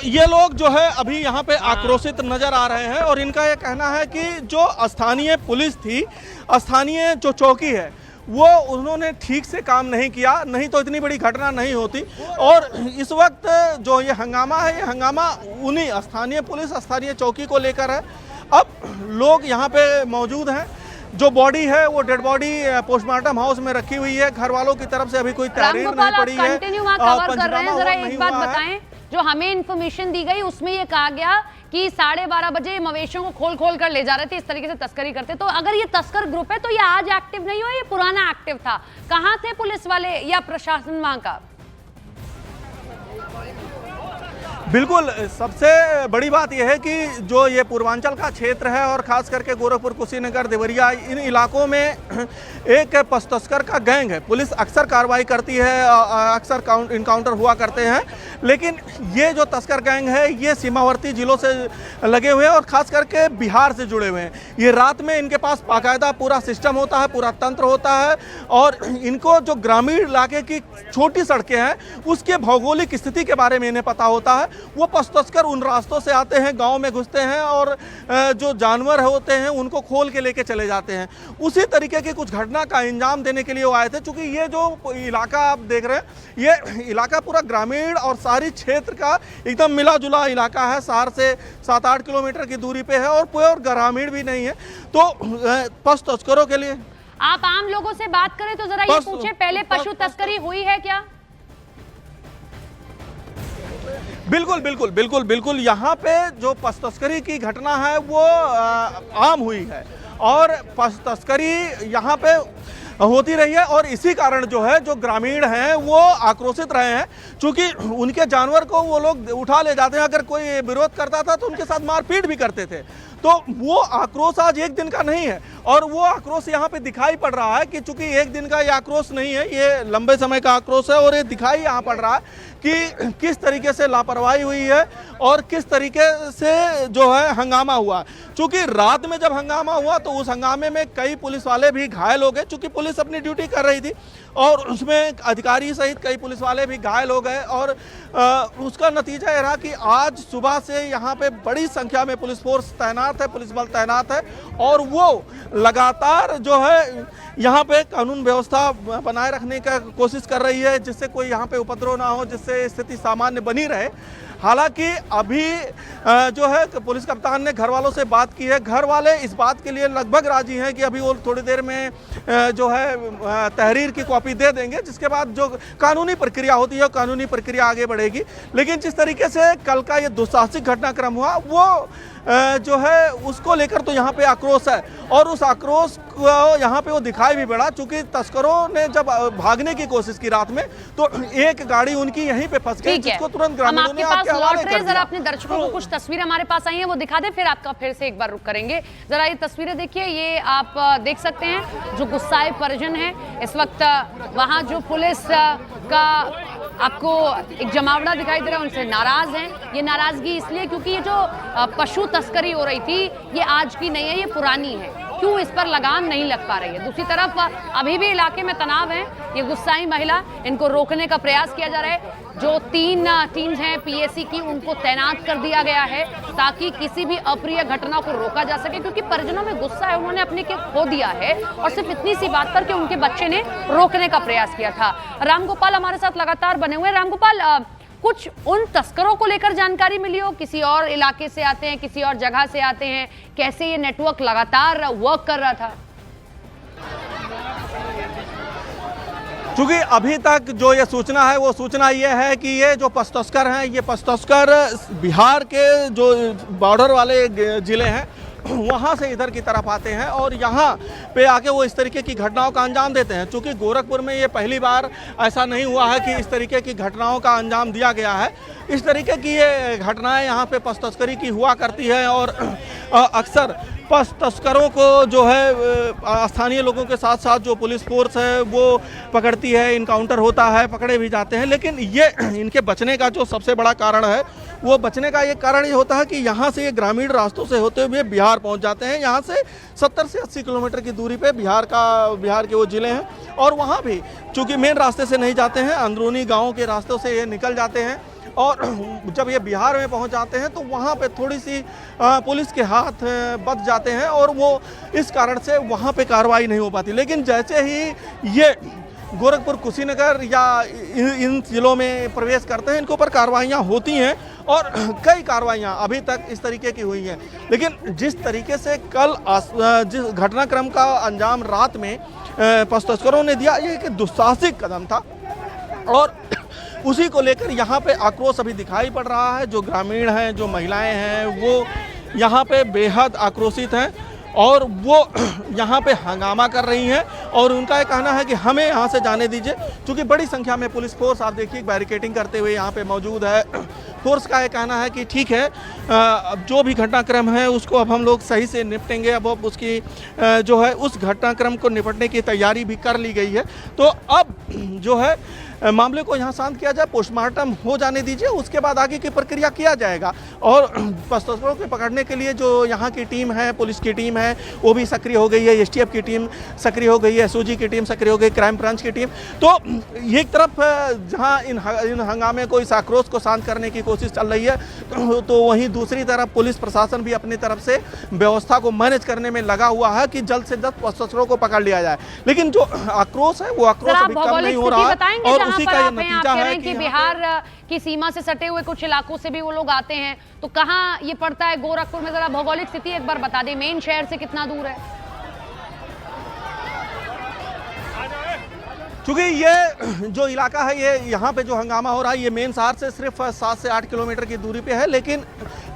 ये लोग जो है अभी यहाँ पे आक्रोशित नजर आ रहे हैं और इनका ये कहना है कि जो स्थानीय पुलिस थी, स्थानीय जो चौकी है, वो उन्होंने ठीक से काम नहीं किया, नहीं तो इतनी बड़ी घटना नहीं होती। और इस वक्त जो ये हंगामा है, ये हंगामा उन्हीं स्थानीय पुलिस, स्थानीय चौकी को लेकर है। अब लोग यहाँ पे मौजूद हैं। जो बॉडी है वो डेड बॉडी पोस्टमार्टम हाउस में रखी हुई है। घर वालों की तरफ से अभी कोई तहरीर नहीं पड़ी है। कंटिन्यू वहां कवर कर रहे हैं, जरा एक बात बताएं। जो हमें इन्फॉर्मेशन दी गई उसमें ये कहा गया कि 12:30 बजे मवेशियों को खोल खोल कर ले जा रहे थे, इस तरीके से तस्करी करते। तो अगर ये तस्कर ग्रुप है तो ये आज एक्टिव नहीं हुआ, ये पुराना एक्टिव था। कहां थे पुलिस वाले या प्रशासन वहां का? बिल्कुल, सबसे बड़ी बात यह है कि जो ये पूर्वांचल का क्षेत्र है और खास करके गोरखपुर, कुशीनगर, देवरिया, इन इलाकों में एक तस्कर का गैंग है। पुलिस अक्सर कार्रवाई करती है, अक्सर इनकाउंटर हुआ करते हैं, लेकिन ये जो तस्कर गैंग है ये सीमावर्ती जिलों से लगे हुए हैं और ख़ास करके बिहार से जुड़े हुए हैं। ये रात में इनके पास बाकायदा पूरा सिस्टम होता है, पूरा तंत्र होता है और इनको जो ग्रामीण इलाके की छोटी सड़कें हैं उसके भौगोलिक स्थिति के बारे में इन्हें पता होता है। वो तस्कर उन रास्तों से आते हैं, गाँव में घुसते हैं और जो जानवर होते हैं उनको खोल के लेके चले जाते हैं। उसी तरीके की कुछ घटना का अंजाम देने के लिए वो आए थे। चूँकि ये जो इलाका आप देख रहे हैं, ये इलाका पूरा ग्रामीण और शहरी क्षेत्र का एकदम मिला जुला इलाका है। शहर से 7-8 किलोमीटर की दूरी पे है और प्योर ग्रामीण भी नहीं है। तो पशु तस्करों के लिए आप आम लोगों से बात करें तो जरा ये पूछे, पहले पशु तस्करी हुई है क्या? बिल्कुल बिल्कुल बिल्कुल बिल्कुल। यहाँ पे जो पशु तस्करी की घटना है वो आम हुई है और पशु तस्करी यहाँ पे होती रही है और इसी कारण जो है जो ग्रामीण हैं वो आक्रोशित रहे हैं। क्योंकि उनके जानवर को वो लोग उठा ले जाते हैं, अगर कोई विरोध करता था तो उनके साथ मारपीट भी करते थे। तो वो आक्रोश आज एक दिन का नहीं है और वो आक्रोश यहाँ पे दिखाई पड़ रहा है कि चूंकि एक दिन का ये आक्रोश नहीं है, ये लंबे समय का आक्रोश है और ये दिखाई यहाँ पड़ रहा है कि किस तरीके से लापरवाही हुई है और किस तरीके से जो है हंगामा हुआ। चूंकि रात में जब हंगामा हुआ तो उस हंगामे में कई पुलिस वाले भी घायल हो गए, चूंकि पुलिस अपनी ड्यूटी कर रही थी और उसमें अधिकारी सहित कई पुलिस वाले भी घायल हो गए। और उसका नतीजा यह रहा कि आज सुबह से यहाँ पे बड़ी संख्या में पुलिस फोर्स तैनात है, पुलिस बल तैनात है और वो लगातार जो है यहाँ पे कानून व्यवस्था बनाए रखने का कोशिश कर रही है, जिससे कोई यहाँ पे उपद्रव ना हो, जिससे स्थिति सामान्य बनी रहे। हालांकि अभी जो है पुलिस कप्तान ने घर वालों से बात की है। घर वाले इस बात के लिए लगभग राजी हैं कि अभी वो थोड़ी देर में जो है तहरीर की कॉपी दे देंगे, जिसके बाद जो कानूनी प्रक्रिया होती है कानूनी प्रक्रिया आगे बढ़ेगी। लेकिन जिस तरीके से कल का ये दुस्साहसिक घटनाक्रम हुआ वो जो है उसको लेकर तो यहाँ पे आक्रोश है और उस आक्रोश को यहाँ पे वो दिखाई भी पड़ा। चूंकि तस्करों ने जब भागने की कोशिश की रात में तो एक गाड़ी उनकी यहीं पे फंस गई, जिसको तुरंत ग्रामीणों ने आपके हवाले कर दिया। जरा अपने दर्शकों को कुछ तस्वीरें हमारे पास आई हैं वो दिखा दे, फिर आपका फिर से एक बार रुक करेंगे। जरा ये तस्वीरें देखिए, ये आप देख सकते हैं जो गुस्साए परिजन है इस वक्त वहां जो पुलिस का आपको एक जमावड़ा दिखाई दे रहा है, उनसे नाराज हैं। ये नाराजगी इसलिए क्योंकि ये जो पशु तस्करी हो रही थी ये आज की नहीं है, ये पुरानी है। क्यों इस पर लगाम नहीं लग पा रही है? दूसरी तरफ अभी भी इलाके में तनाव है। ये गुस्साई महिला, इनको रोकने का प्रयास किया जा रहा है। जो 3 टीम्स हैं पीएसी की, उनको तैनात कर दिया गया है ताकि किसी भी अप्रिय घटना को रोका जा सके, क्योंकि परिजनों में गुस्सा है, उन्होंने अपने के खो दिया है और सिर्फ इतनी सी बात पर कि उनके बच्चे ने रोकने का प्रयास किया था। रामगोपाल हमारे साथ लगातार बने हुए। रामगोपाल, कुछ उन तस्करों को लेकर जानकारी मिली हो? किसी और इलाके से आते हैं, किसी और जगह से आते हैं? कैसे ये नेटवर्क लगातार वर्क कर रहा था? क्योंकि अभी तक जो ये सूचना है वो सूचना ये है कि ये जो पशु तस्कर हैं, ये पशु तस्कर बिहार के जो बॉर्डर वाले जिले हैं वहाँ से इधर की तरफ आते हैं और यहाँ पे आके वो इस तरीके की घटनाओं का अंजाम देते हैं। चूँकि गोरखपुर में ये पहली बार ऐसा नहीं हुआ है कि इस तरीके की घटनाओं का अंजाम दिया गया है। इस तरीके की ये घटनाएं यहाँ पे पशु तस्करी की हुआ करती है और अक्सर पशु तस्करों को जो है स्थानीय लोगों के साथ साथ जो पुलिस फोर्स है वो पकड़ती है, इनकाउंटर होता है, पकड़े भी जाते हैं। लेकिन ये इनके बचने का जो सबसे बड़ा कारण है, वो बचने का ये कारण ये होता है कि यहाँ से ये ग्रामीण रास्तों से होते हुए बिहार पहुँच जाते हैं। यहाँ से 70 से 80 किलोमीटर की दूरी पे बिहार के वो ज़िले हैं और वहाँ भी चूँकि मेन रास्ते से नहीं जाते हैं, अंदरूनी गाँव के रास्तों से ये निकल जाते हैं और जब ये बिहार में पहुंच जाते हैं तो वहाँ पे थोड़ी सी पुलिस के हाथ बच जाते हैं और वो इस कारण से वहाँ पे कार्रवाई नहीं हो पाती। लेकिन जैसे ही ये गोरखपुर, कुशीनगर या इन जिलों में प्रवेश करते हैं, इनके ऊपर कार्रवाइयाँ होती हैं और कई कार्रवाइयाँ अभी तक इस तरीके की हुई हैं। लेकिन जिस तरीके से कल जिस घटनाक्रम का अंजाम रात में पशु तस्करों ने दिया, ये एक दुस्साहसिक कदम था और उसी को लेकर यहाँ पे आक्रोश अभी दिखाई पड़ रहा है। जो ग्रामीण हैं, जो महिलाएं हैं, वो यहाँ पे बेहद आक्रोशित हैं और वो यहाँ पे हंगामा कर रही हैं और उनका ये कहना है कि हमें यहाँ से जाने दीजिए। क्योंकि बड़ी संख्या में पुलिस फोर्स, आप देखिए, बैरिकेडिंग करते हुए यहाँ पे मौजूद है। फोर्स का ये कहना है कि ठीक है, अब जो भी घटनाक्रम है उसको अब हम लोग सही से निपटेंगे। अब उसकी जो है उस घटनाक्रम को निपटने की तैयारी भी कर ली गई है। तो अब जो है मामले को यहाँ शांत किया जाए, पोस्टमार्टम हो जाने दीजिए, उसके बाद आगे की प्रक्रिया किया जाएगा। और पशु तस्करों को पकड़ने के लिए जो यहाँ की टीम है, पुलिस की टीम है, वो भी सक्रिय हो गई है। एसटीएफ की टीम सक्रिय हो गई है, एसओजी की टीम सक्रिय हो गई, क्राइम ब्रांच की टीम। तो एक तरफ जहाँ इन हंगामे को, इस आक्रोश को शांत करने की कोशिश चल रही है, तो वहीं दूसरी तरफ पुलिस प्रशासन भी अपनी तरफ से व्यवस्था को मैनेज करने में लगा हुआ है कि जल्द से जल्द पशु तस्करों को पकड़ लिया जाए। लेकिन जो आक्रोश है वो आक्रोश अभी कम नहीं हो रहा है और उसी का ये नतीजा है कि बिहार की सीमा से सटे हुए कुछ इलाकों से भी वो लोग आते हैं। तो कहाँ ये पड़ता है गोरखपुर में? जरा भौगोलिक स्थिति एक बार बता दें, मेन शहर से कितना दूर है? क्योंकि ये जो इलाका है, ये यहाँ पे जो हंगामा हो रहा है, ये मेन शहर से सिर्फ 7 से 8 किलोमीटर की दूरी पे है। लेकिन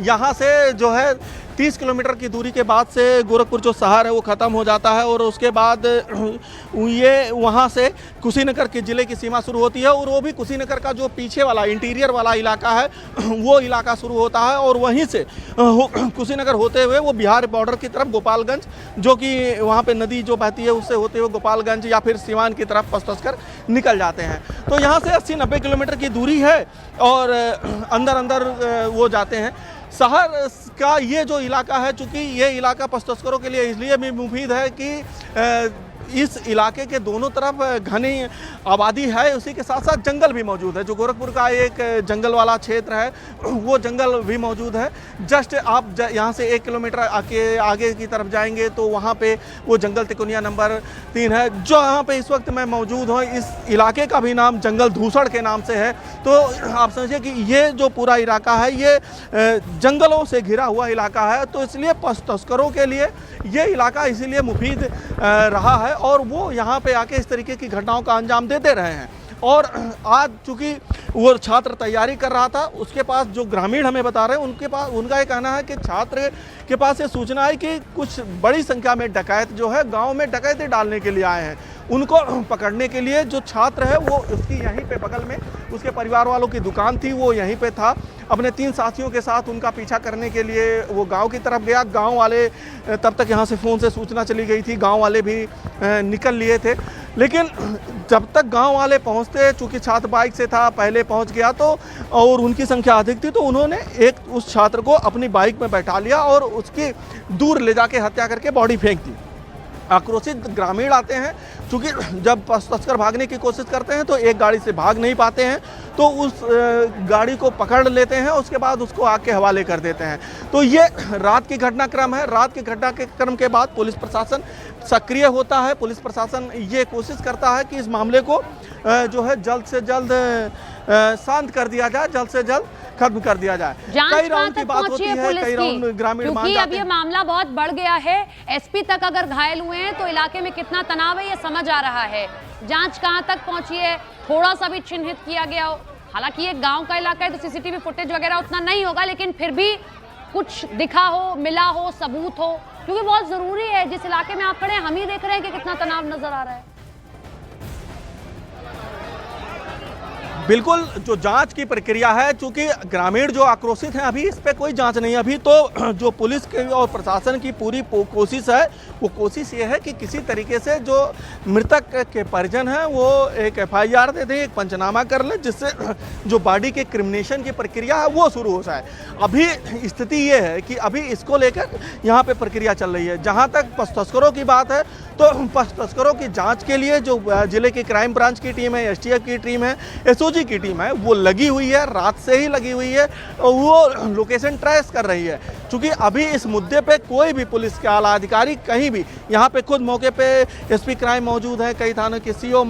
यहाँ से जो है 30 किलोमीटर की दूरी के बाद से गोरखपुर जो शहर है वो ख़त्म हो जाता है और उसके बाद ये वहाँ से कुशीनगर के ज़िले की सीमा शुरू होती है और वो भी कुशीनगर का जो पीछे वाला इंटीरियर वाला इलाका है वो इलाका शुरू होता है और वहीं से कुशीनगर होते हुए वो बिहार बॉर्डर की तरफ गोपालगंज, जो कि वहाँ पे नदी जो बहती है, उससे होते हुए गोपालगंज या फिर सीवान की तरफ पशु तस्कर निकल जाते हैं। तो यहाँ से 80-90 किलोमीटर की दूरी है और अंदर अंदर वो जाते हैं। शहर का ये जो इलाका है, चूँकि ये इलाका पशु तस्करों के लिए इसलिए भी मुफीद है कि इस इलाके के दोनों तरफ घनी आबादी है, उसी के साथ साथ जंगल भी मौजूद है। जो गोरखपुर का एक जंगल वाला क्षेत्र है वो जंगल भी मौजूद है। जस्ट आप यहाँ से 1 किलोमीटर आगे की तरफ जाएंगे तो वहाँ पे वो जंगल तिकोनिया नंबर 3 है। जो यहाँ पे इस वक्त मैं मौजूद हूँ, इस इलाके का भी नाम जंगल धूसड़ के नाम से है। तो आप समझिए कि ये जो पूरा इलाका है ये जंगलों से घिरा हुआ इलाका है। तो इसलिए पशु तस्करों के लिए ये इलाका इसीलिए मुफीद रहा है और वो यहाँ पे आके इस तरीके की घटनाओं का अंजाम देते रहे हैं। और आज चूँकि वो छात्र तैयारी कर रहा था, उसके पास जो ग्रामीण हमें बता रहे हैं, उनके पास, उनका ये कहना है कि छात्र के पास ये सूचना है कि कुछ बड़ी संख्या में डकैत जो है गांव में डकैती डालने के लिए आए हैं। उनको पकड़ने के लिए जो छात्र है वो उसकी यहीं पे बगल में उसके परिवार वालों की दुकान थी, वो यहीं पे था। अपने 3 साथियों के साथ उनका पीछा करने के लिए वो गांव की तरफ गया। गांव वाले, तब तक यहाँ से फ़ोन से सूचना चली गई थी, गांव वाले भी निकल लिए थे। लेकिन जब तक गांव वाले पहुँचते, चूँकि छात्र बाइक से था, पहले पहुँच गया तो और उनकी संख्या अधिक थी, तो उन्होंने उस छात्र को अपनी बाइक में बैठा लिया और उसकी दूर ले जाके हत्या करके बॉडी फेंक दी। आक्रोशित ग्रामीण आते हैं, क्योंकि जब पशु तस्कर भागने की कोशिश करते हैं तो एक गाड़ी से भाग नहीं पाते हैं, तो उस गाड़ी को पकड़ लेते हैं, उसके बाद उसको आग के हवाले कर देते हैं। तो ये रात की घटनाक्रम है। रात के घटनाक्रम के बाद पुलिस प्रशासन सक्रिय होता है। पुलिस प्रशासन ये कोशिश करता है कि इस मामले को जो है जल्द से जल्द शांत कर दिया जाए, जल्द से जल्द खत्म कर दिया जाए। कई राउंड की बात होती है, कई राउंड ग्रामीण मान जाते हैं। अब ये मामला बहुत बढ़ गया है, एसपी तक अगर घायल हुए हैं तो इलाके में कितना तनाव है ये समझ आ रहा है। जांच कहां तक पहुंची है, थोड़ा सा भी चिन्हित किया गया हो? हालांकि ये गांव का इलाका है तो सीसीटीवी फुटेज वगैरह उतना नहीं होगा, लेकिन फिर भी कुछ दिखा हो, मिला हो, सबूत हो, क्योंकि बहुत जरूरी है। जिस इलाके में आप खड़े हैं हम ही देख रहे हैं कि कितना तनाव नजर आ रहा है। बिल्कुल, जो जांच की प्रक्रिया है, चूंकि ग्रामीण जो आक्रोशित हैं, अभी इस पे कोई जांच नहीं। अभी तो जो पुलिस की और प्रशासन की पूरी कोशिश है, वो कोशिश ये है कि किसी तरीके से जो मृतक के परिजन हैं वो एक FIR दे दें, एक पंचनामा कर लें, जिससे जो बॉडी के क्रिमिनेशन की प्रक्रिया है वो शुरू हो जाए। अभी स्थिति ये है कि अभी इसको लेकर यहाँ पे प्रक्रिया चल रही है। जहाँ तक पशु तस्करों की बात है तो पशु तस्करों की जाँच के लिए जो जिले की क्राइम ब्रांच की टीम है, STF की टीम है, SOG एसओजी की टीम है वो लगी हुई है, रात से ही लगी हुई है, वो लोकेशन ट्रेस कर रही है। क्योंकि अभी इस मुद्दे पे कोई भी पुलिस के आला अधिकारी कहीं भी, यहाँ पे खुद मौके पे एसपी क्राइम मौजूद है, कई थानों के सीओ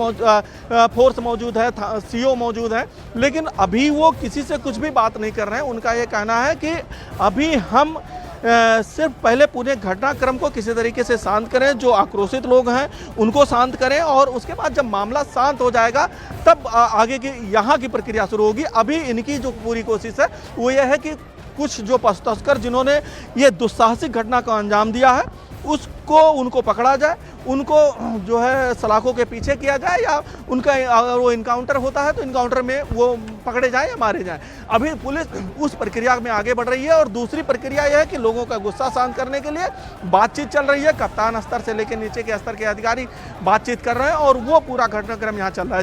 फोर्स मौजूद है, सीओ मौजूद है, लेकिन अभी वो किसी से कुछ भी बात नहीं कर रहे हैं। उनका ये कहना है कि अभी हम सिर्फ पहले पूरे घटनाक्रम को किसी तरीके से शांत करें, जो आक्रोशित लोग हैं उनको शांत करें, और उसके बाद जब मामला शांत हो जाएगा तब आगे की यहाँ की प्रक्रिया शुरू होगी। अभी इनकी जो पूरी कोशिश है वो ये है कि कुछ जो पशु तस्कर जिन्होंने ये दुस्साहसिक घटना को अंजाम दिया है उनको पकड़ा जाए, उनको जो है सलाखों के पीछे किया जाए, या उनका अगर वो इनकाउंटर होता है तो इनकाउंटर में वो पकड़े जाएं या मारे जाएं। अभी पुलिस उस प्रक्रिया में आगे बढ़ रही है। और दूसरी प्रक्रिया यह है कि लोगों का गुस्सा शांत करने के लिए बातचीत चल रही है। कप्तान स्तर से लेकर नीचे के स्तर के अधिकारी बातचीत कर रहे हैं और वो पूरा घटनाक्रम यहाँ चल रहा है।